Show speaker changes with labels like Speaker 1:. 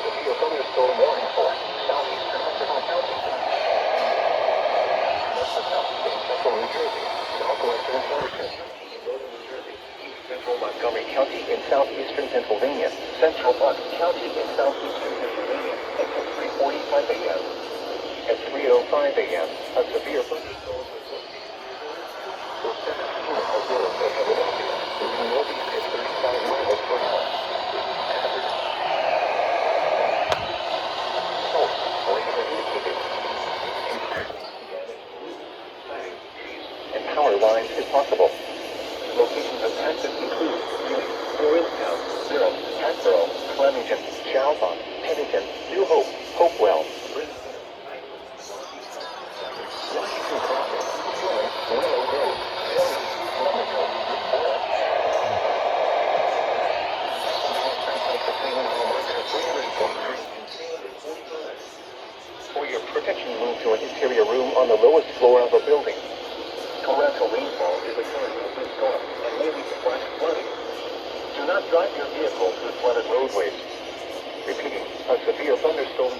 Speaker 1: severe thunderstorm warning for southeastern Allentown County. Central New Jersey, southwestern Connecticut, northern New Jersey, east central Montgomery County in southeastern Pennsylvania, central Bucks County in southeastern Pennsylvania until 3:45 a.m. At 3:05 a.m., a severe thunderstorm was located for 17 miles north of Philadelphia, moving northeast at 35 miles per hour. And power lines if possible. Locations of accidents include Allentown, Durham, Hatboro, Flemington, Chalfont, Pennington, New Hope, Hopewell, Washington Crossing, Willow Grove, For your protection, move to an interior room on the lowest floor of a building. Torrential rainfall is occurring with this storm and may lead to flash flooding. Do not drive your vehicle through flooded roadways. Repeating, a severe thunderstorm